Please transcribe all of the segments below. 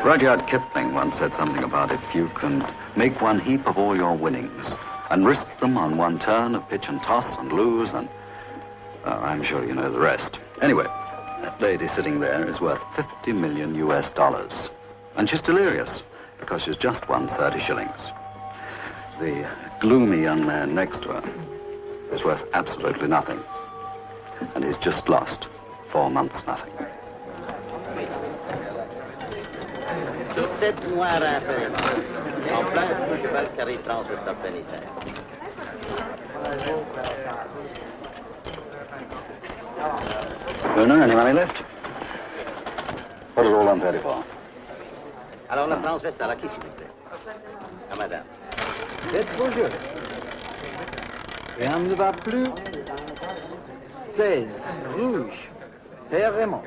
Rudyard Kipling once said something about if you can make one heap of all your winnings and risk them on one turn of pitch and toss and lose, and I'm sure you know the rest. Anyway, that lady sitting there is worth 50 million US dollars. And she's delirious because she's just won 30 shillings. The gloomy young man next to her is worth absolutely nothing. And he's just lost 4 months nothing. 17 noirs impériments. En plein cheval carré transversal pénissant. Bruno, any money left? What is all 134? Alors la transversale, à qui s'il vous plaît? À madame. Faites vos jeux. Rien ne va plus. 16, rouge. Père Raymond.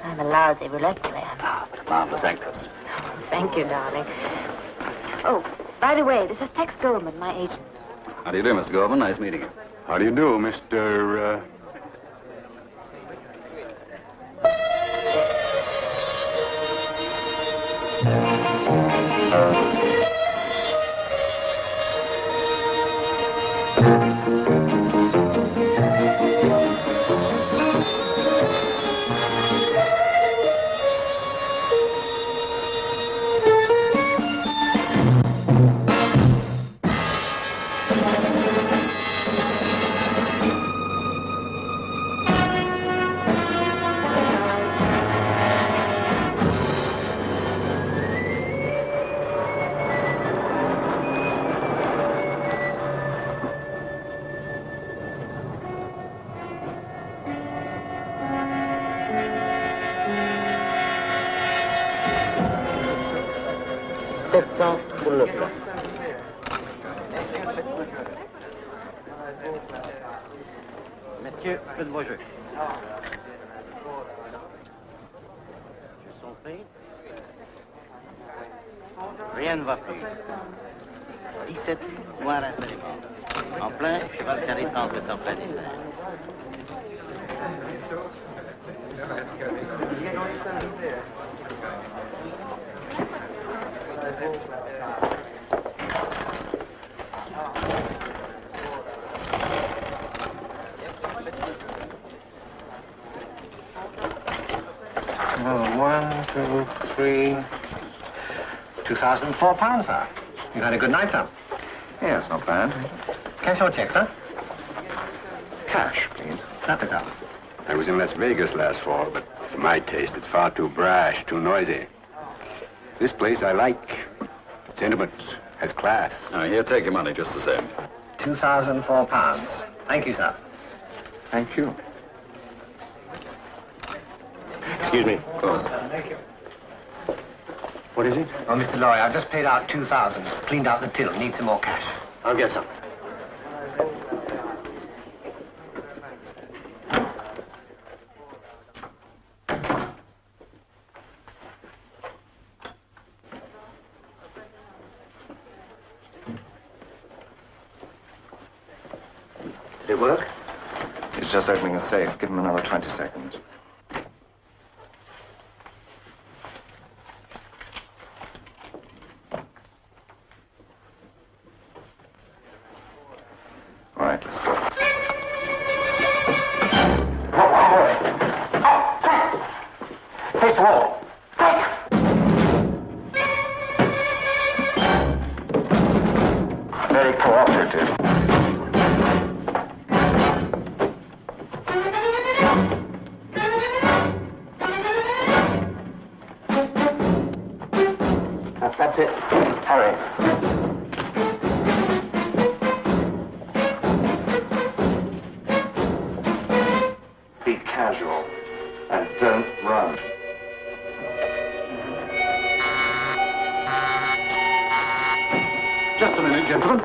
I'm a lousy roulette player. Ah, but a marvelous actress. Oh, thank you, darling. Oh, by the way, this is Tex Goldman, my agent. How do you do, Mr. Gorman? Nice meeting you. How do you do, Mr. Pour le plat. Messieurs, faites vos jeux. Jeux sont faits. Rien ne va plus. 17 noirs impériments. En plein, cheval carré transversal pénissant. Oh, 1, 2, 3. £2,004, sir. You've had a good night, sir. Yes, not bad. Cash or check, sir? Cash, please. Certainly, sir. I was in Las Vegas last fall, but for my taste, it's far too brash, too noisy. This place I like. It's intimate, has class. Here, take your money just the same. £2,004. Thank you, sir. Thank you. Excuse me. Of course. Thank you. What is it? Oh, Mr. Laurie, I've just paid out 2,000. Cleaned out the till. Need some more cash. I'll get some. Did it work? He's just opening a safe. Give him another 20 seconds. All right, let's go. Face the wall. Very cooperative. That's it. Hurry. Be casual and don't run. Just a minute, gentlemen.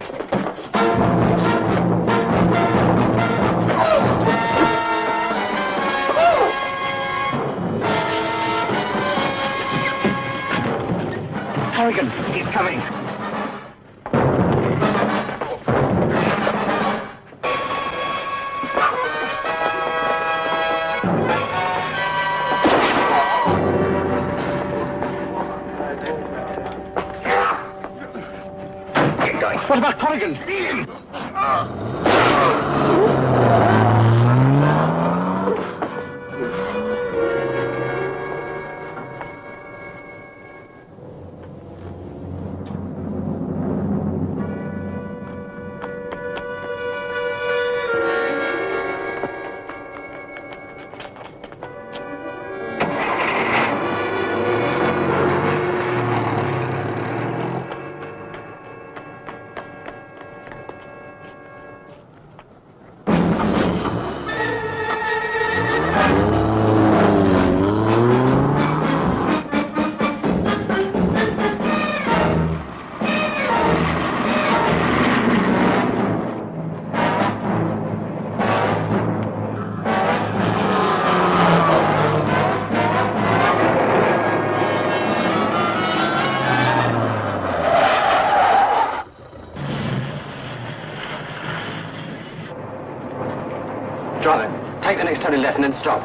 Corrigan, he's coming. Get going. What about Corrigan? See him! Drive it. Take the next turn left and then stop.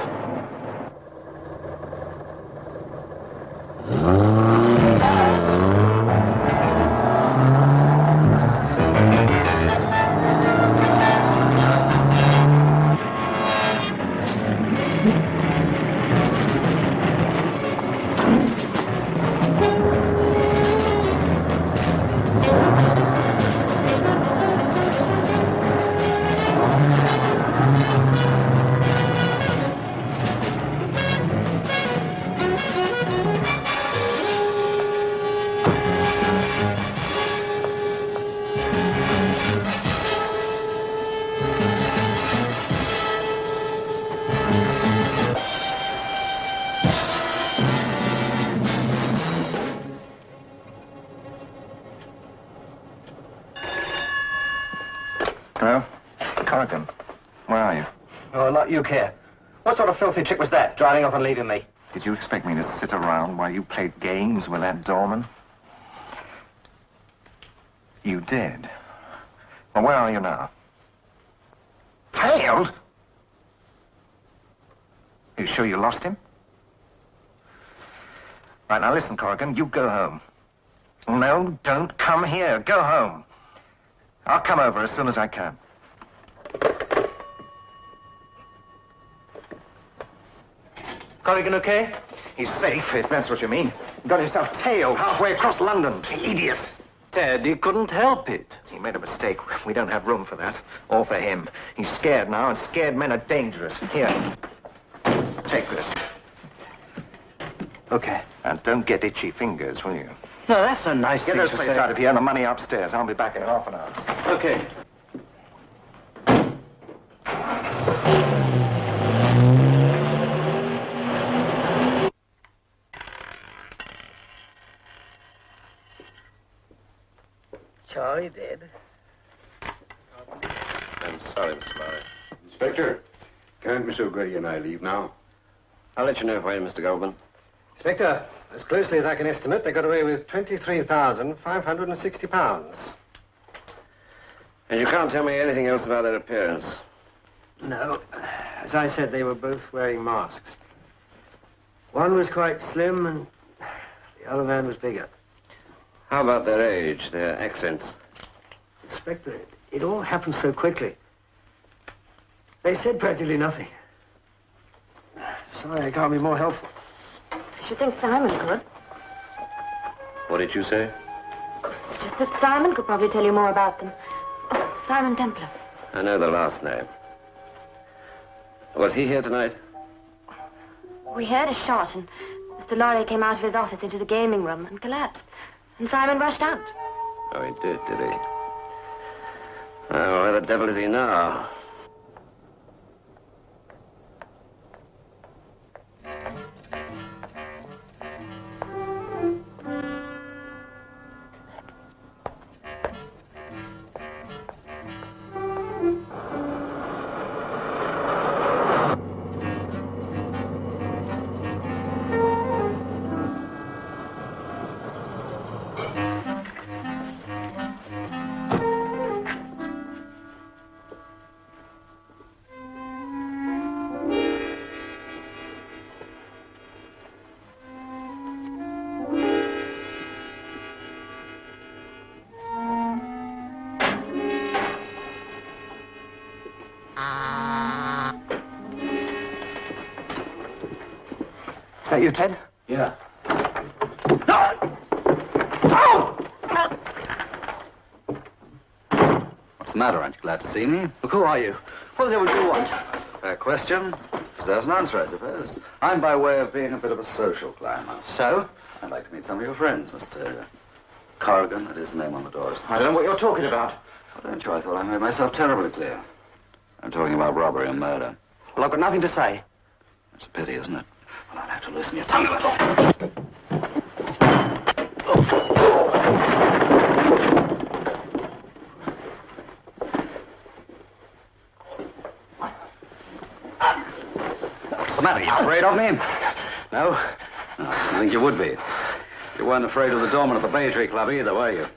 Hello? Corrigan, where are you? Oh, not you care. What sort of filthy trick was that, driving off and leaving me? Did you expect me to sit around while you played games with that doorman? You did. Well, where are you now? Tailed? You sure you lost him? Right, now listen, Corrigan, you go home. No, don't come here. Go home. I'll come over as soon as I can. Corrigan okay? He's safe, if that's what you mean. He got himself tailed halfway across London. Idiot! Ted, he couldn't help it. He made a mistake. We don't have room for that. Or for him. He's scared now, and scared men are dangerous. Here. Take this. Okay. And don't get itchy fingers, will you? No, that's a nice Get thing those to plates say. out of here and the money upstairs. I'll be back in half an hour. Okay. Charlie dead. I'm sorry, Mr. Lowry. Inspector, can't Miss O'Grady and I leave now? I'll let you know if I am, Mr. Goldman. Inspector, as closely as I can estimate, they got away with £23,560. And you can't tell me anything else about their appearance? No. As I said, they were both wearing masks. One was quite slim and the other man was bigger. How about their age, their accents? Inspector, it all happened so quickly. They said practically nothing. Sorry, I can't be more helpful. I should think Simon could. What did you say? It's just that Simon could probably tell you more about them. Oh, Simon Templar. I know the last name. Was he here tonight? We heard a shot, and Mr. Lorry came out of his office into the gaming room and collapsed. And Simon rushed out. Oh, he did he? Oh, where the devil is he now? Is that you, Ted? Yeah. What's the matter? Aren't you glad to see me? Look, who are you? What the devil do you want? Fair question. Deserves an answer, I suppose. I'm by way of being a bit of a social climber. So? I'd like to meet some of your friends, Mr. Corrigan, that is the name on the doors. I don't know what you're talking about. Oh, don't you? I thought I made myself terribly clear. I'm talking about robbery and murder. Well, I've got nothing to say. It's a pity, isn't it? Well, I'll have to loosen your tongue a little. What's the matter? You afraid of me? No? No, I think you would be. You weren't afraid of the doorman at the Bay Tree Club either, were you?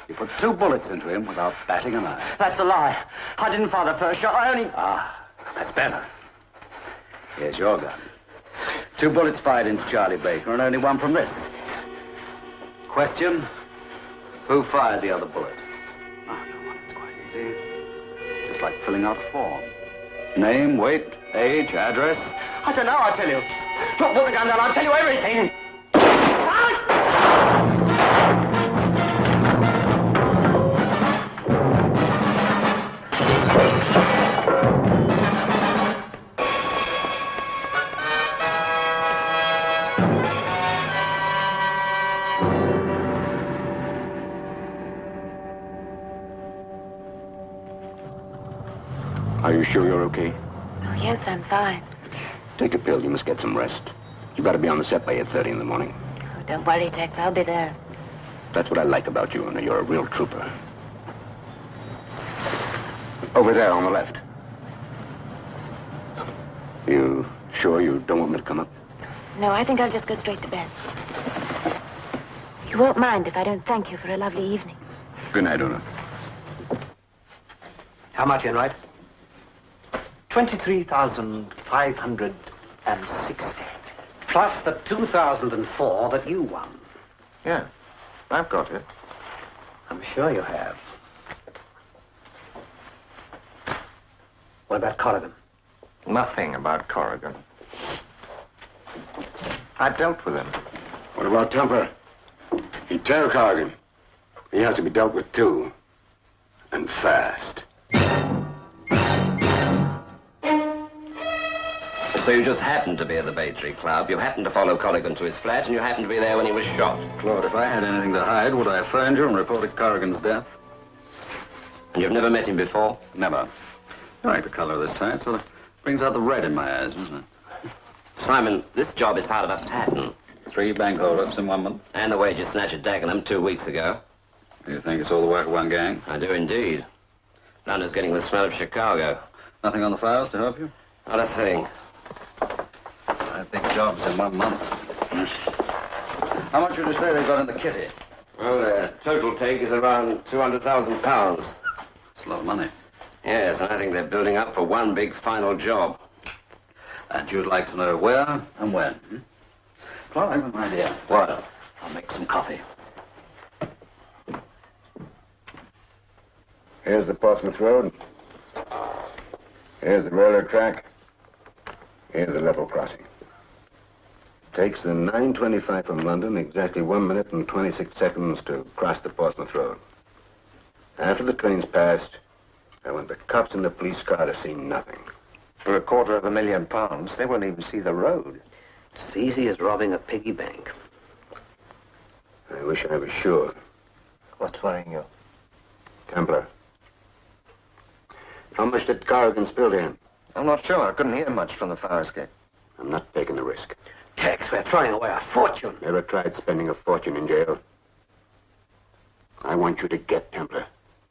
You put 2 bullets into him without batting an eye. That's a lie. I didn't fire the first shot. I only... Ah, that's better. Here's your gun. 2 bullets fired into Charlie Baker and only 1 from this. Question, who fired the other bullet? Ah, come on, it's quite easy. Just like filling out a form. Name, weight, age, address. I don't know, I tell you. Look, put the gun down. I'll tell you everything. Are you sure you're okay? Oh, yes, I'm fine. Take a pill. You must get some rest. You've got to be on the set by 8:30 in the morning. Oh, don't worry, Tex. I'll be there. That's what I like about you, and you're a real trooper. Over there on the left. You sure you don't want me to come up? No, I think I'll just go straight to bed. You won't mind if I don't thank you for a lovely evening. Good night, Una. How much, Enright? 23,560. Plus the 2,004 that you won. Yeah, I've got it. I'm sure you have. What about Corrigan? Nothing about Corrigan. I dealt with him. What about Templar? He tear Corrigan. He has to be dealt with, too. And fast. So you just happened to be at the Bay Tree Club, you happened to follow Corrigan to his flat, and you happened to be there when he was shot. Claude, if I had anything to hide, would I have phoned you and reported Corrigan's death? And you've never met him before? Never. I like the color of this tie. It sort of brings out the red in my eyes, doesn't it? Simon, this job is part of a pattern. 3 bank hold-ups in 1 month. And the wages snatch at Dagenham 2 weeks ago. You think it's all the work of one gang? I do indeed. London's getting the smell of Chicago. Nothing on the files to help you? Not a thing. 5 big jobs in 1 month. How much would you say they got in the kitty? Well, their total take is around £200,000. It's a lot of money. Yes, and I think they're building up for one big final job. And you'd like to know where and when? Well, I have an idea. What? I'll make some coffee. Here's the Portsmouth Road. Here's the railroad track. Here's the level crossing. Takes the 9:25 from London exactly 1 minute and 26 seconds to cross the Portsmouth Road. After the train's passed, I want the cops and the police car to see nothing. For £250,000, they won't even see the road. It's as easy as robbing a piggy bank. I wish I was sure. What's worrying you? Templar. How much did Corrigan spill to him? I'm not sure. I couldn't hear much from the fire escape. I'm not taking the risk. Tex, we're throwing away a fortune. Never tried spending a fortune in jail. I want you to get Templar.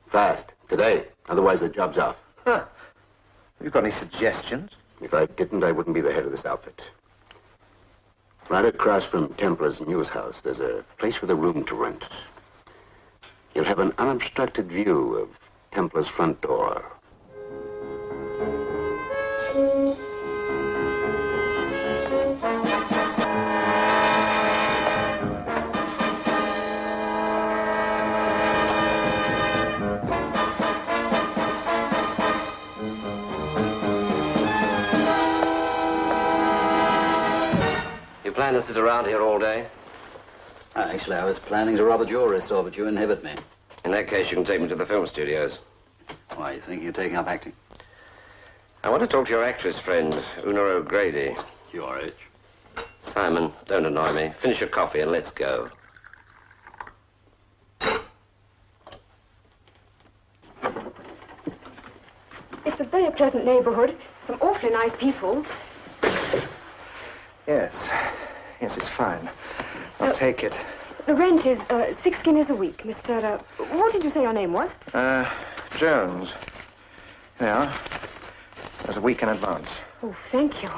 Fast. Today. Otherwise the job's off. Huh. Have you got any suggestions? If I didn't, I wouldn't be the head of this outfit. Right across from Templar's news house, there's a place with a room to rent. You'll have an unobstructed view of Templar's front door. You plan to sit around here all day? Actually, I was planning to rob a jewelry store, but you inhibit me. In that case, you can take me to the film studios. Why, you thinking of taking up acting? I want to talk to your actress friend, Una O'Grady. Your age. Simon, don't annoy me. Finish your coffee and let's go. It's a very pleasant neighborhood. Some awfully nice people. Yes. Yes, it's fine. I'll take it. The rent is 6 guineas a week, Mr. What did you say your name was? Jones. Yeah. There's a week in advance. Oh, thank you.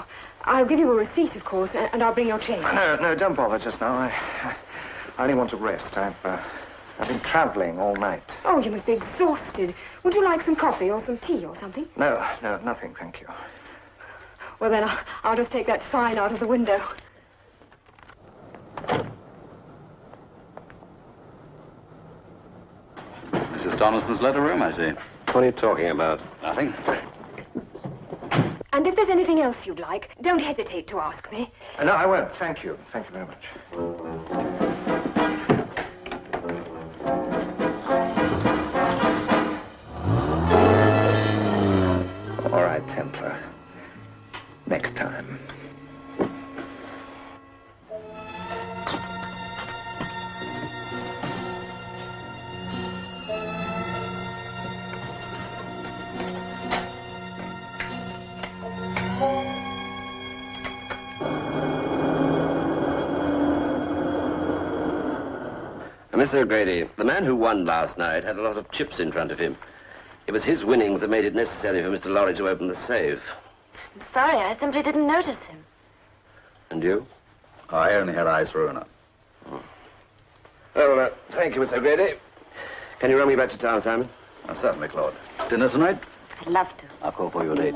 I'll give you a receipt, of course, and I'll bring your change. No, don't bother just now. I only want to rest. I've been traveling all night. Oh, you must be exhausted. Would you like some coffee or some tea or something? No, nothing, thank you. Well, then, I'll just take that sign out of the window. Mrs. Donaldson's letter room, I see. What are you talking about? Nothing. And if there's anything else you'd like, don't hesitate to ask me. No, I won't. Thank you. Thank you very much. All right, Templar. Next time. Mr. O'Grady, the man who won last night had a lot of chips in front of him. It was his winnings that made it necessary for Mr. Lorry to open the safe. I'm sorry, I simply didn't notice him. And you? I only had eyes for Una. Well, thank you, Mr. O'Grady. Can you run me back to town, Simon? Certainly, Claude. Dinner tonight? I'd love to. I'll call for you at 8.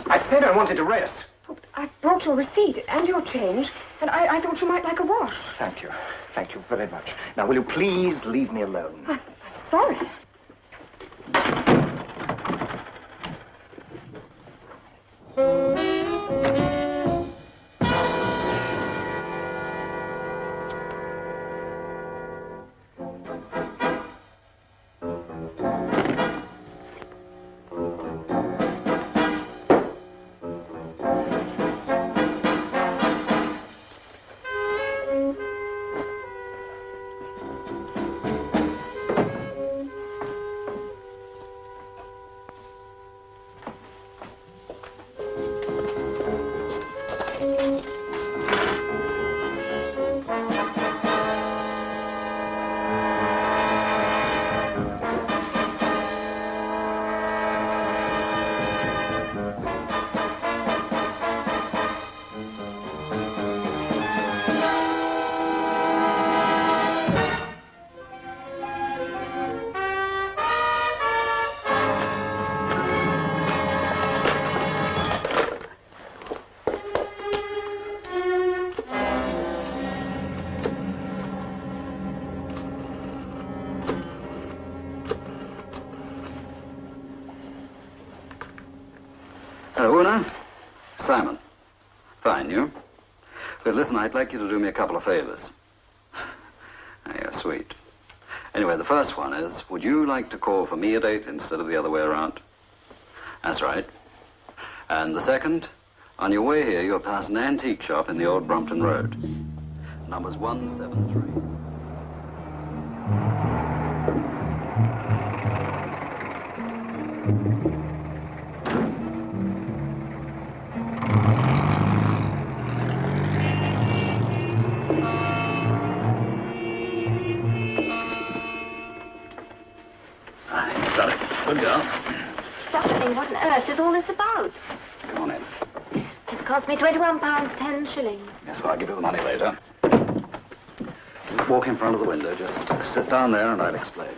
I said I wanted to rest. Oh, I brought your receipt and your change, and I thought you might like a wash. Thank you. Thank you very much. Now, will you please leave me alone? I'm sorry. Hello, Una. Simon. Fine, you? Good, listen, I'd like you to do me a couple of favors. You're sweet. Anyway, the first one is, would you like to call for me at 8 instead of the other way around? That's right. And the second, on your way here, you'll pass an antique shop in the old Brompton Road. Numbers 173. darling, what on earth is all this about? Come on in. It cost me £21, 10 shillings. Yes, well, I'll give you the money later. Walk in front of the window. Just sit down there and I'll explain.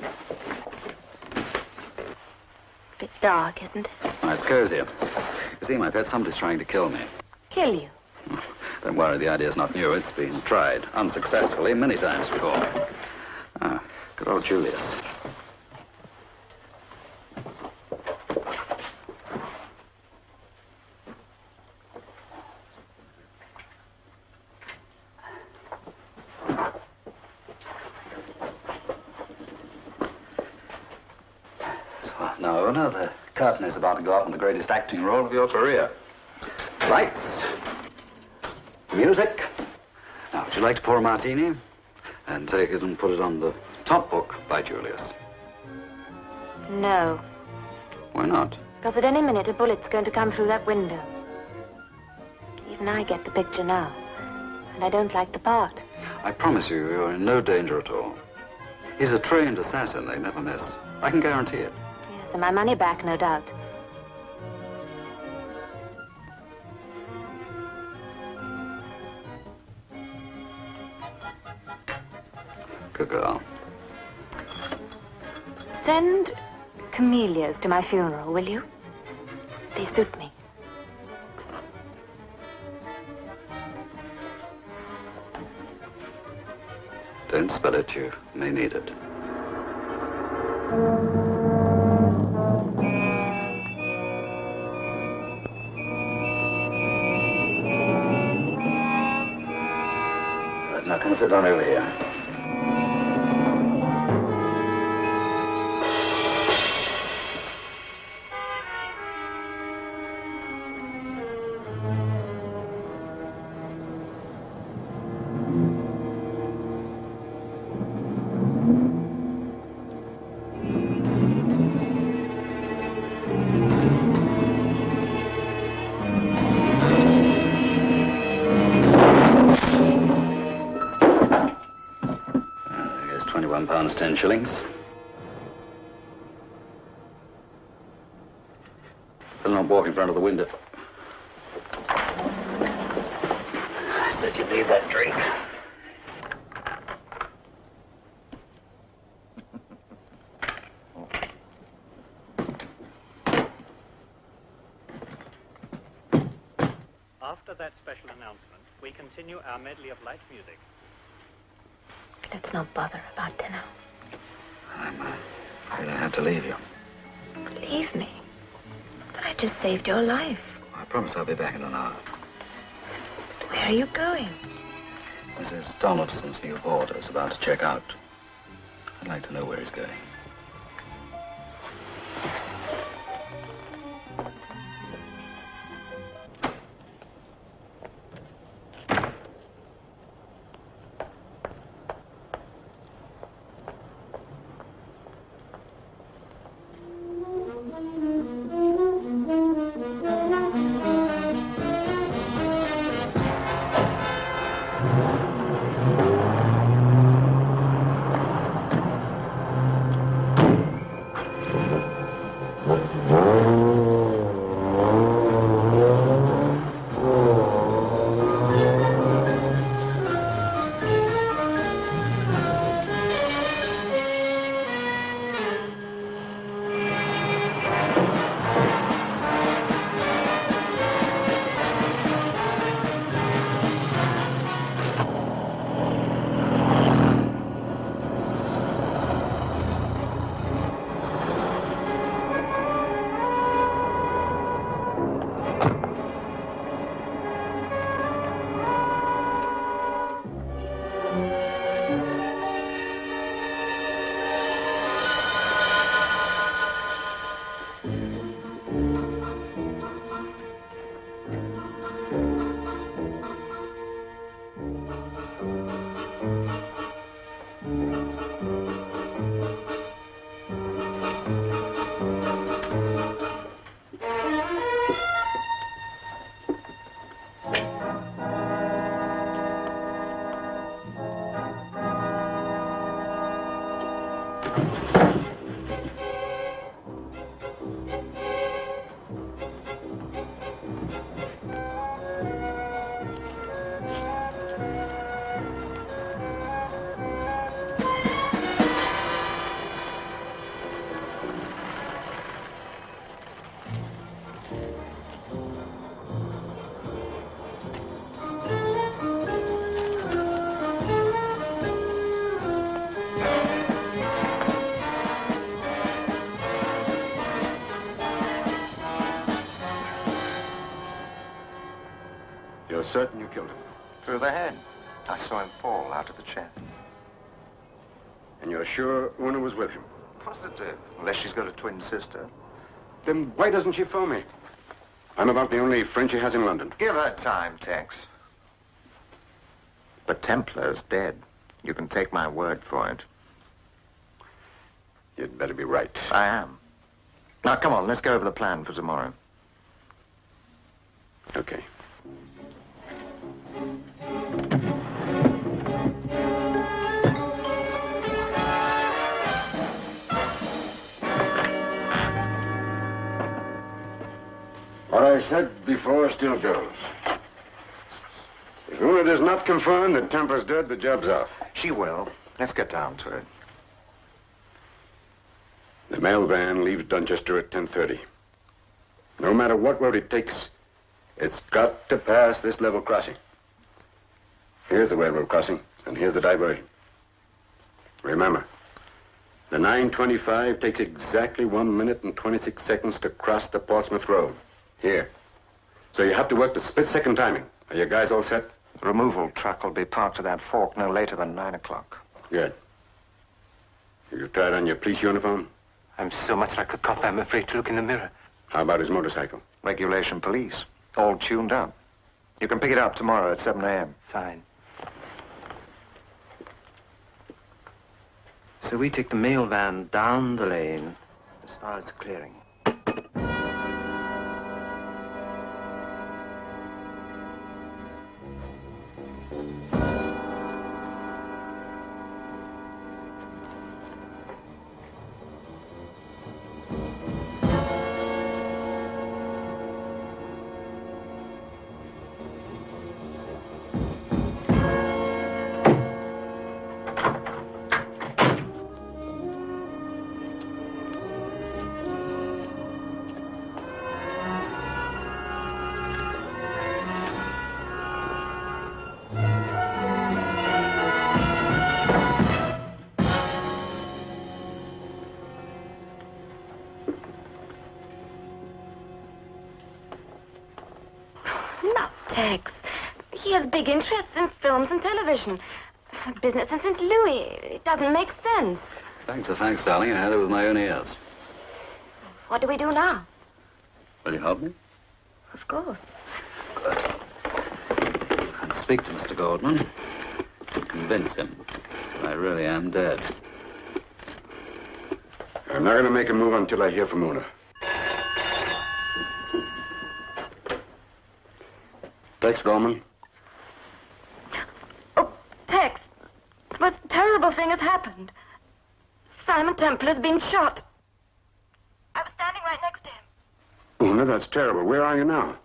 Bit dark, isn't it? Oh, it's cozy. You see, my pet, somebody's trying to kill me. Kill you? Don't worry, the idea's not new. It's been tried, unsuccessfully, many times before. Ah, good old Julius. No, the curtain is about to go up on the greatest acting role of your career. Lights. Music. Now, would you like to pour a martini? And take it and put it on the top book by Julius. No. Why not? Because at any minute a bullet's going to come through that window. Even I get the picture now. And I don't like the part. I promise you, you're in no danger at all. He's a trained assassin. They never miss. I can guarantee it. Yes, and my money back, no doubt. Good girl. Send camellias to my funeral, will you? They suit me. Don't spell it. You may need it. Now, come sit down over here. £21, 10 shillings. Better not walk in front of the window. I said you need that drink. After that special announcement, we continue our medley of light music. Let's not bother about dinner. I'm afraid I have to leave you. Leave me? But I just saved your life. I promise I'll be back in an hour. But where are you going? Mrs. Donaldson's new boarder is about to check out. I'd like to know where he's going. certain you killed him. Through the head. I saw him fall out of the chair. And you're sure Una was with him? Positive. Unless she's got a twin sister. Then why doesn't she phone me? I'm about the only friend she has in London. Give her time, Tex. But Templar's dead. You can take my word for it. You'd better be right. I am. Now, come on, let's go over the plan for tomorrow. Okay. What I said before still goes. If Una does not confirm that Templar's dead, the job's off. She will. Let's get down to it. The mail van leaves Dunchester at 10:30. No matter what road it takes, it's got to pass this level crossing. Here's the railroad crossing, and here's the diversion. Remember, the 925 takes exactly 1 minute and 26 seconds to cross the Portsmouth Road. Here. So you have to work the split-second timing. Are you guys all set? The removal truck will be parked at that fork no later than 9 o'clock. Good. You tried on your police uniform? I'm so much like a cop, I'm afraid to look in the mirror. How about his motorcycle? Regulation police. All tuned up. You can pick it up tomorrow at 7 a.m. Fine. So we take the mail van down the lane as far as the clearing. Tex, he has big interests in films and television. Business in St. Louis. It doesn't make sense. Thanks, darling. I had it with my own ears. What do we do now? Will you help me? Of course. Good. I'll speak to Mr. Goldman and convince him that I really am dead. I'm not going to make a move until I hear from Una. Tex Goldman. Oh, Tex, the most terrible thing has happened. Simon Templar's been shot. I was standing right next to him. Una, that's terrible. Where are you now?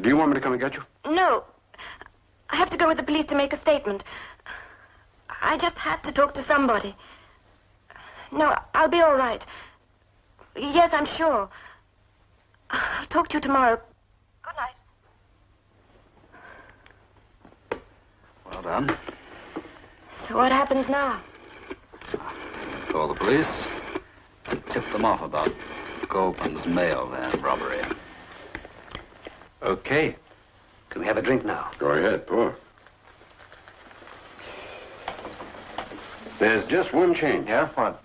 Do you want me to come and get you? No. I have to go with the police to make a statement. I just had to talk to somebody. No, I'll be all right. Yes, I'm sure. I'll talk to you tomorrow. Good night. Well done. So what happens now? Call the police and tip them off about Goldman's mail van robbery. Okay. Can we have a drink now? Go ahead, pour. There's just one change. Yeah? What?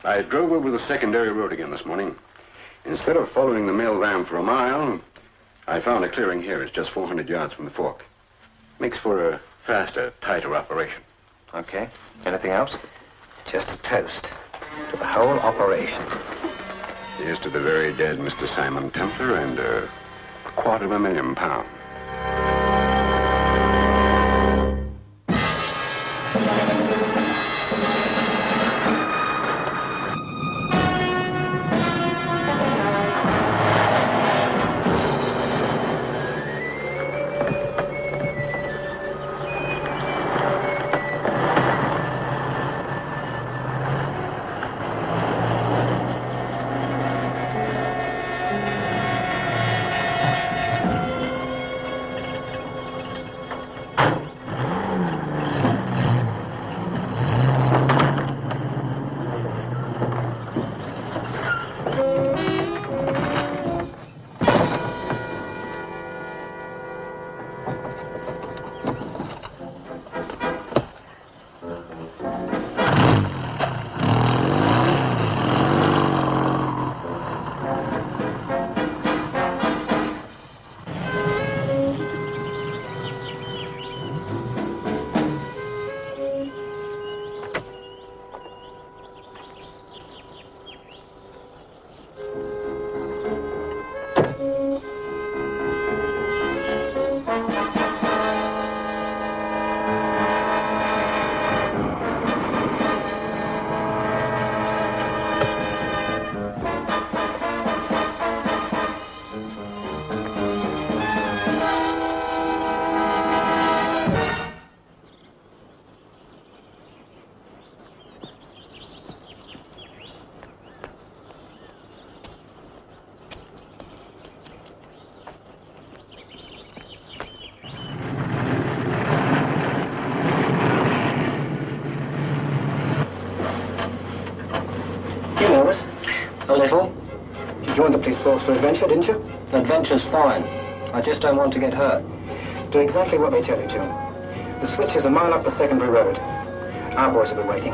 I drove over the secondary road again this morning. Instead of following the mail van for a mile, I found a clearing here. It's just 400 yards from the fork. Makes for a faster, tighter operation. Okay. Anything else? Just a toast to the whole operation. Here's to the very dead Mr. Simon Templar and a £250,000. joined the police force for adventure, didn't you? Adventure's fine. I just don't want to get hurt. Do exactly what they tell you to. The switch is a mile up the secondary road. Our boys will be waiting.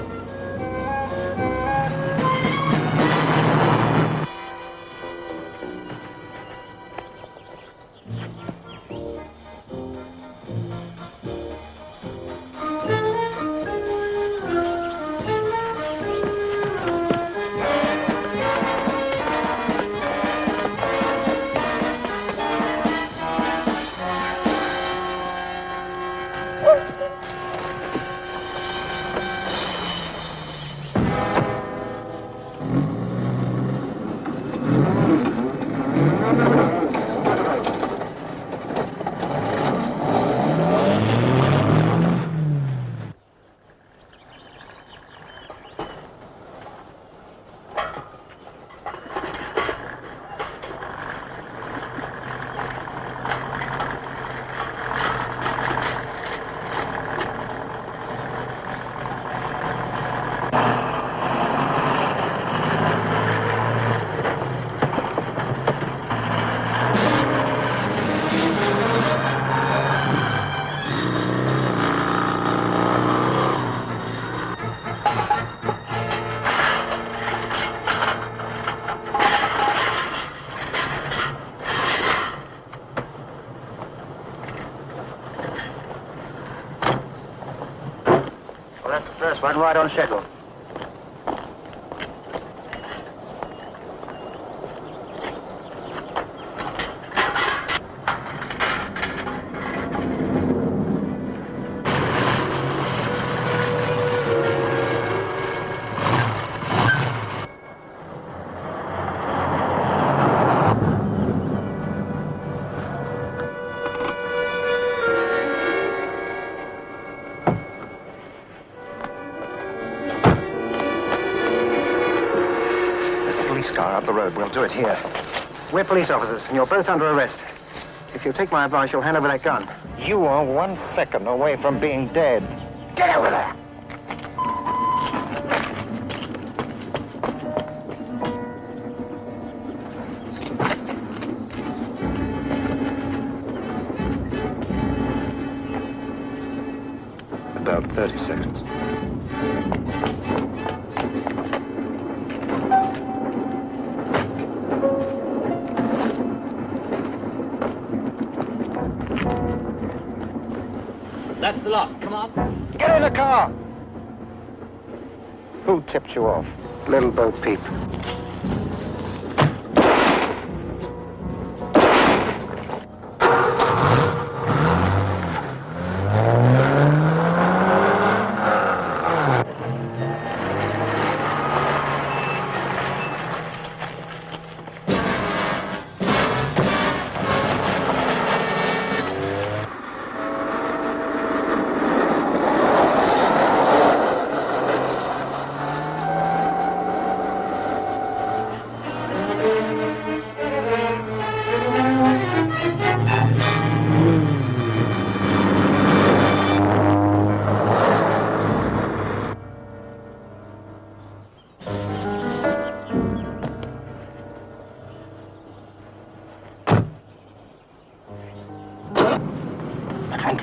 First one right on schedule. Car up the road. We'll do it here. We're police officers, and you're both under arrest. If you'll take my advice, you'll hand over that gun. You are 1 second away from being dead. Get over there! About 30 seconds. That's the lot. Come on. Get in the car! Who tipped you off? Little Bo Peep.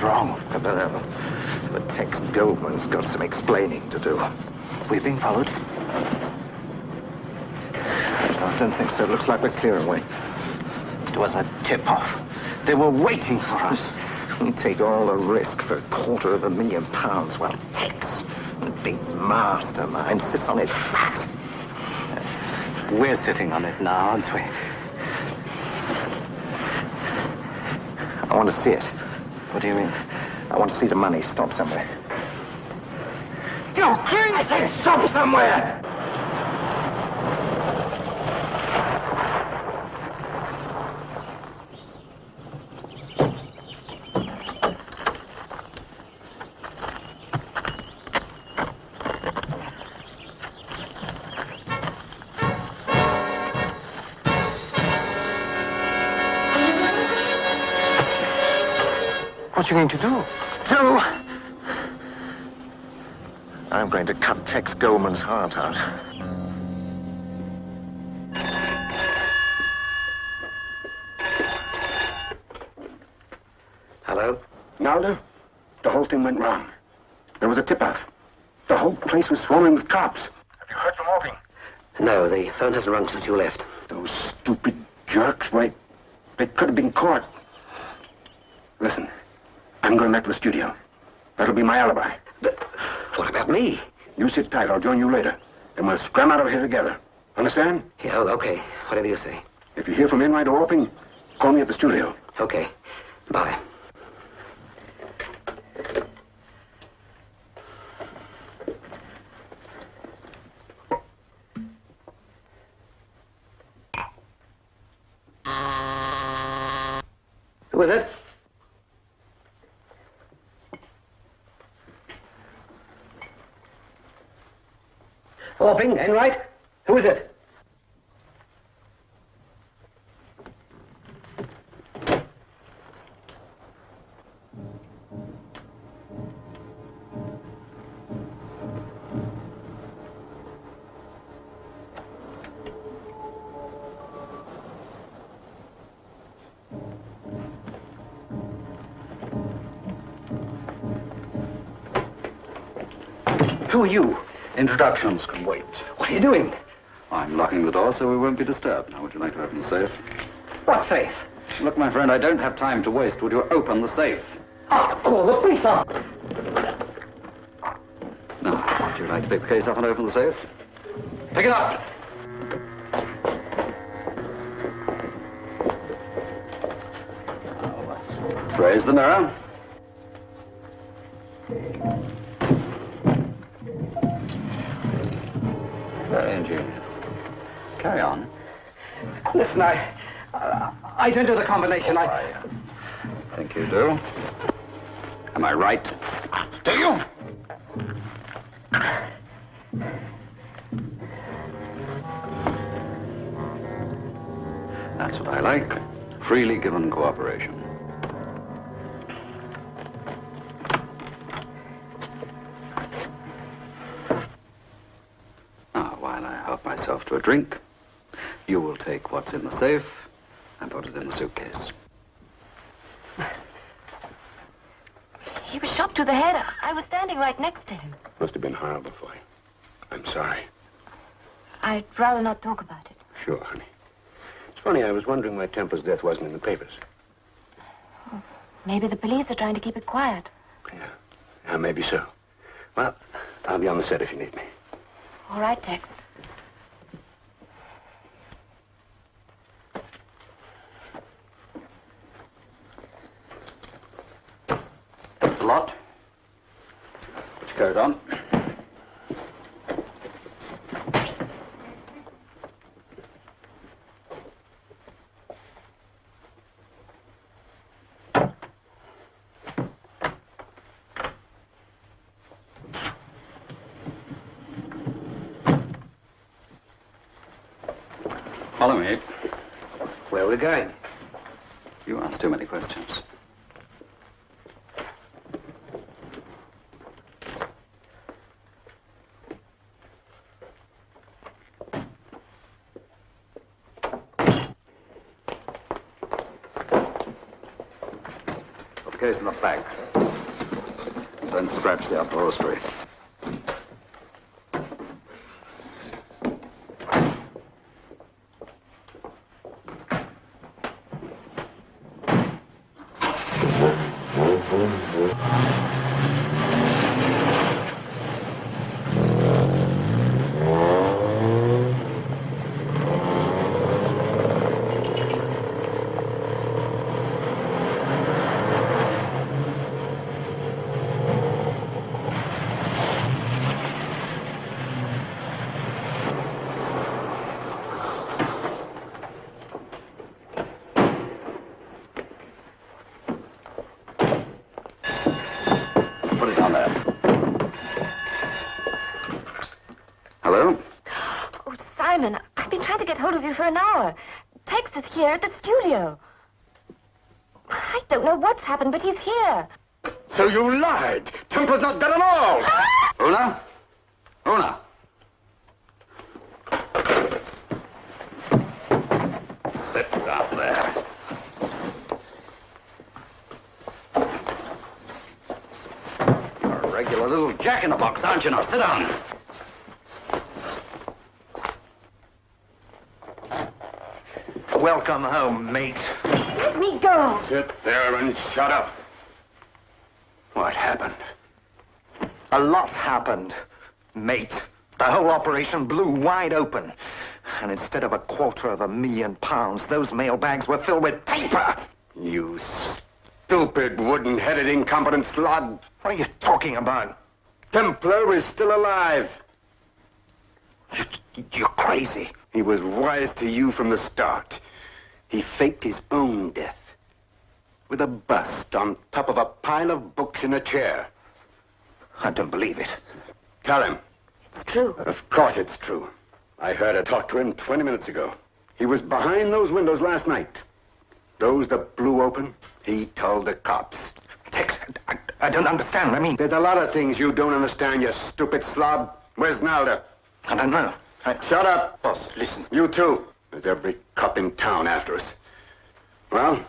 Wrong. But Tex Goldman's got some explaining to do. We're being followed? I don't think so. Looks like we're clear away. It was a tip-off. They were waiting for us. We take all the risk for £250,000. Well, Tex, the big mastermind, sits on it flat. We're sitting on it now, aren't we? I want to see it. What do you mean? I want to see the money stop somewhere. You crazy! I said stop somewhere! What you going to do? I'm going to cut Tex Goldman's heart out. Nalda, the whole thing went wrong. There was a tip-off. The whole place was swarming with cops. Have you heard from Alping? No, the phone hasn't rung since you left. Those stupid jerks, wait. They could have been caught. Listen, I'm going back to the studio. That'll be my alibi. But what about me? You sit tight. I'll join you later. And we'll scram out of here together. Understand? Yeah, okay. Whatever you say. If you hear from Enright or Alping, call me at the studio. Okay. Bye. Who is it? Alping, Enright? Who is it? Who are you? Introductions can wait. What are you doing? I'm locking the door so we won't be disturbed. Now, would you like to open the safe? What safe? Look, my friend, I don't have time to waste. Would you open the safe? I'll call the police up. Now, would you like to pick the case up and open the safe? Pick it up! Now, let's raise the mirror. Very ingenious. Carry on. Listen, I don't do the combination. I think you do. Am I right? Do you? That's what I like. Freely given cooperation. Now, while I help myself to a drink, you will take what's in the safe and put it in the suitcase. He was shot through the head. I was standing right next to him. Must have been horrible for you. I'm sorry. I'd rather not talk about it. Sure, honey. It's funny, I was wondering why Templar's death wasn't in the papers. Maybe the police are trying to keep it quiet. Yeah, maybe so. Well, I'll be on the set if you need me. All right, Tex. A lot. Put your coat on. Follow me. Where are we going? You ask too many questions. Put the case in the back. Don't scratch the upholstery. Put it down there. Hello? Oh, Simon, I've been trying to get hold of you for an hour. Tex is here at the studio. I don't know what's happened, but he's here. So you lied! Templar's not dead at all! Una? Una? Sit down there. you jack-in-the-box, aren't you? Now, sit down. Welcome home, mate. Let me go. Sit there and shut up. What happened? A lot happened, mate. The whole operation blew wide open. And instead of £250,000, those mailbags were filled with paper. You stupid, wooden-headed, incompetent slod. What are you talking about? Templar is still alive. You're crazy. He was wise to you from the start. He faked his own death with a bust on top of a pile of books in a chair. I don't believe it. Tell him. It's true. Of course it's true. I heard her talk to him 20 minutes ago. He was behind those windows last night. Those that blew open, he told the cops. Tex, I don't understand. I mean... There's a lot of things you don't understand, you stupid slob. Where's Nalda? I don't know. Shut up. Boss, listen. You too. There's every cop in town after us. Well,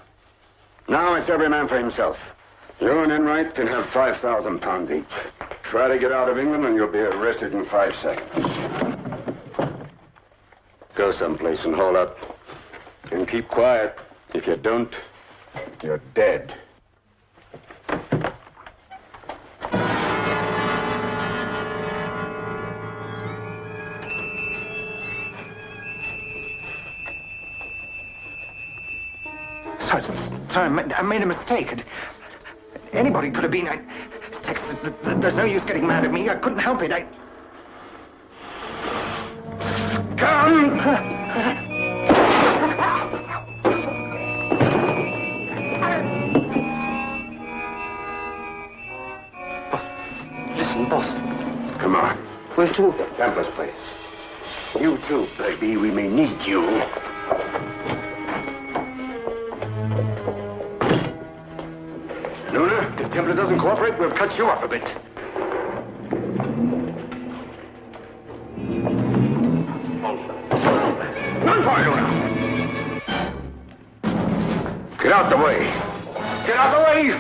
now it's every man for himself. You and Enright can have £5,000 each. Try to get out of England and you'll be arrested in 5 seconds. Go someplace and hole up. And keep quiet. If you don't, you're dead. So I made a mistake. Anybody could have been... Tex, there's no use getting mad at me. I couldn't help it. Come! Listen, boss. Come on. Where to? Templar's place. You too, baby. We may need you. Luna, if Templar doesn't cooperate, we'll cut you up a bit. Run for it, Luna! Get out the way! Get out the way!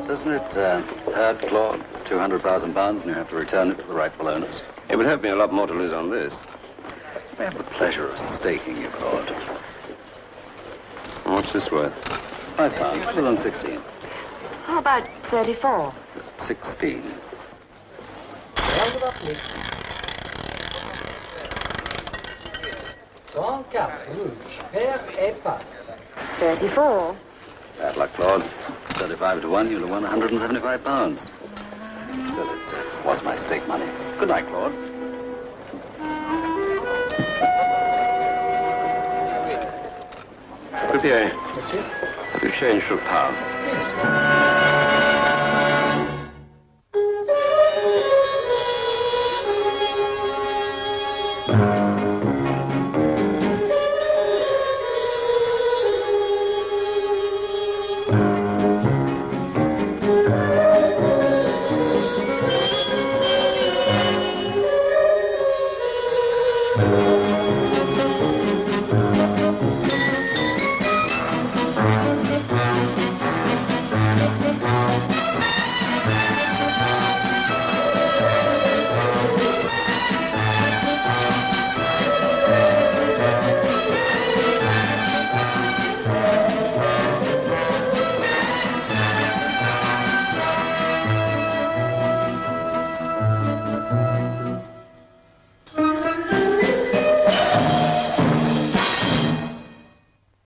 Doesn't it hurt, Claude? £200,000 and you have to return it to the rightful owners? It would have me a lot more to lose on this. I have the pleasure of staking you, Claude. What's this worth? £5, little on 16. How about 34? 16. 34. Bad luck, Claude. 35 to 1, you'd have won £175. Still, it was my stake money. Good night, Claude. Croupier, have you changed for pound? Yes.